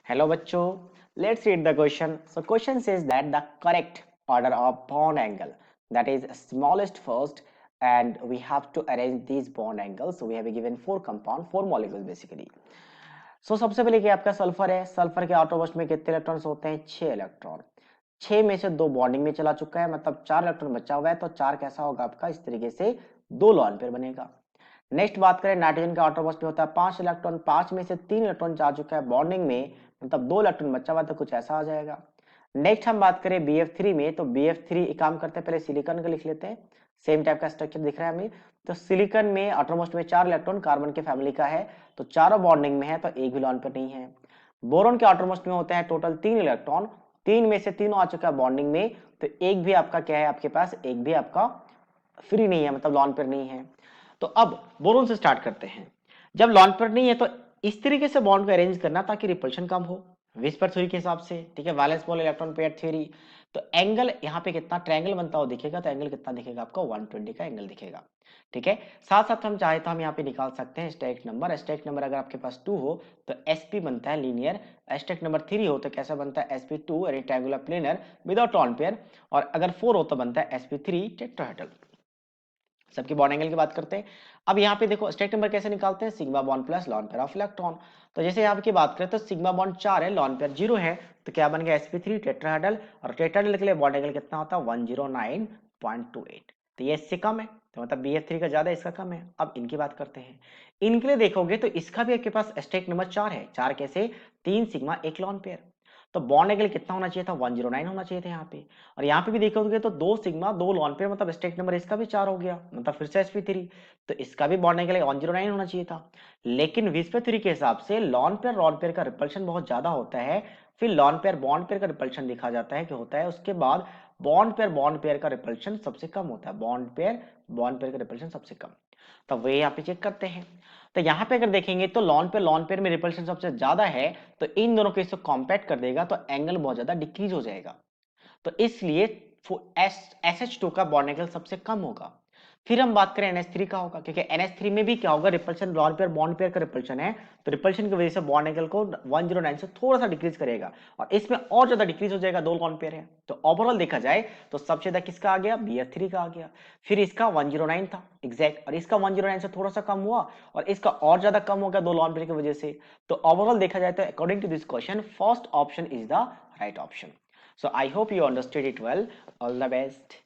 Hello bachcho, let's read the question. So question says that the correct order of bond angle, that is smallest first, and we have to arrange these bond angles. So we have given four compound, four molecules basically. So सबसे पहले क्या आपका sulphur है, sulphur के outermost में कितने electrons होते हैं? 6 इलेक्ट्रॉन। 6 में से 2 बॉन्डिंग में चला चुका है, मतलब 4 इलेक्ट्रॉन बचा हुआ है, तो 4 कैसा होगा आपका? इस तरीके से 2 लॉन पेयर बनेगा। नेक्स्ट बात करें, नाइट्रोजन का आउटरमोस्ट में होता है 5 इलेक्ट्रॉन, 5 में से 3 इलेक्ट्रॉन जा चुका है बॉन्डिंग में, मतलब 2 इलेक्ट्रॉन बचा हुआ है, तो कुछ ऐसा आ जाएगा। नेक्स्ट हम बात करें BF3 में, तो BF3 एक काम करते हैं, पहले सिलिकॉन का लिख लेते हैं। सेम टाइप का स्ट्रक्चर दिख रहा है हमें। तो सिलिकॉन में आउटरमोस्ट में 4 इलेक्ट्रॉन कार्बन के फैमिली का है, तो चारों बॉन्डिंग में है, तो एक भी लॉन पेयर नहीं है। बोरॉन के आउटरमोस्ट में होते हैं टोटल 3 इलेक्ट्रॉन, 3 में से तीनों आ चुका है बॉन्डिंग में, तो एक भी आपका क्या है आपके पास? एक भी आपका फ्री नहीं है, मतलब लॉन पेयर नहीं है। तो अब बोरोन से स्टार्ट करते हैं। जब लॉन पेयर नहीं है तो इस तरीके से बॉन्ड को अरेंज करना ताकि रिपल्शन कम हो, विस्पर थ्योरी के हिसाब से, ठीक है, valence bond electron pair theory. तो एंगल यहाँ पे कितना ट्रायंगल बनता हुआ दिखेगा, तो एंगल कितना दिखेगा आपको? 120 का एंगल दिखेगा, ठीक है। साथ साथ हम चाहे तो हम यहाँ पे निकाल सकते हैं स्टैक नंबर। स्टैक नंबर अगर आपके पास 2 हो तो sp बनता है लीनियर, स्टैक नंबर 3 हो तो कैसा बनता है? sp2 rectangular planar without lone pair, और अगर 4 हो तो बनता है sp3 टेट्राहेड्रल। सबके बॉन्ड एंगल की बात करते हैं। अब यहाँ पे देखो स्टैक नंबर कैसे निकालते हैं? Sigma bond plus lone pair of electron. तो जैसे यहाँ की बात करें तो सिग्मा बॉन्ड 4 है, लॉन पेयर 0 है, तो क्या बन गया? sp3 टेट्राहेड्रल, और टेट्राहेड्रल के लिए बॉन्ड एंगल कितना होता है? 109.28। तो ये इससे कम है, तो मतलब BF3 का ज्यादा, इसका कम है। अब इनकी बात करते हैं। इनके लिए देखोगे तो इसका भी आपके पास स्टैक नंबर 4 है। 4 कैसे? 3 सिग्मा 1 लॉन पेयर, तो बॉन्ड एंगल कितना होना चाहिए था? 109 होना चाहिए था यहाँ पे। और यहाँ पे भी देखोगे तो 2 सिग्मा 2 लॉन पेयर, मतलब स्टैक नंबर इसका भी 4 हो गया, मतलब फिर से sp3, तो इसका भी बॉन्ड एंगल 109 होना चाहिए था। लेकिन विस्पर थ्योरी के हिसाब से लॉन पेयर का रिपल्शन बहुत ज्यादा होता है, फिर लॉन पेयर बॉन्ड पेयर का रिपल्शन देखा जाता है कि होता है, उसके बाद बॉन्ड पेयर का रिपल्शन सबसे कम होता है, बॉन्ड पेयर का रिपल्शन सबसे कम। तो वे यहाँ पे चेक करते हैं। तो यहाँ पे अगर देखेंगे तो लॉन पेयर में रिपल्शन सबसे ज्यादा है, तो इन दोनों को इसको कॉम्पैक्ट कर देगा तो एंगल बहुत ज्यादा डिक्रीज हो जाएगा। तो इसलिए SH2 का बॉन्ड एंगल सबसे कम होगा। फिर हम बात करें NH3 का होगा, क्योंकि NH3 में भी क्या होगा? Repulsion, lone pair bond pair का रिपल्शन है, तो रिपल्शन की वजह से बॉन्ड एंगल को 109 से थोड़ा सा डिक्रीज करेगा, और इसमें और ज्यादा डिक्रीज हो जाएगा, 2 लॉन पेयर है। तो ओवरऑल देखा जाए तो सबसे ज्यादा किसका आ गया? BF3 का आ गया। फिर इसका 109 था एग्जैक्ट, और इसका 109 से थोड़ा सा कम हुआ, और इसका और ज्यादा कम हो गया 2 लॉन पेयर की वजह से। तो ओवरऑल देखा जाए तो according to this question first option is the right option. So I hope you understood it well. All the best.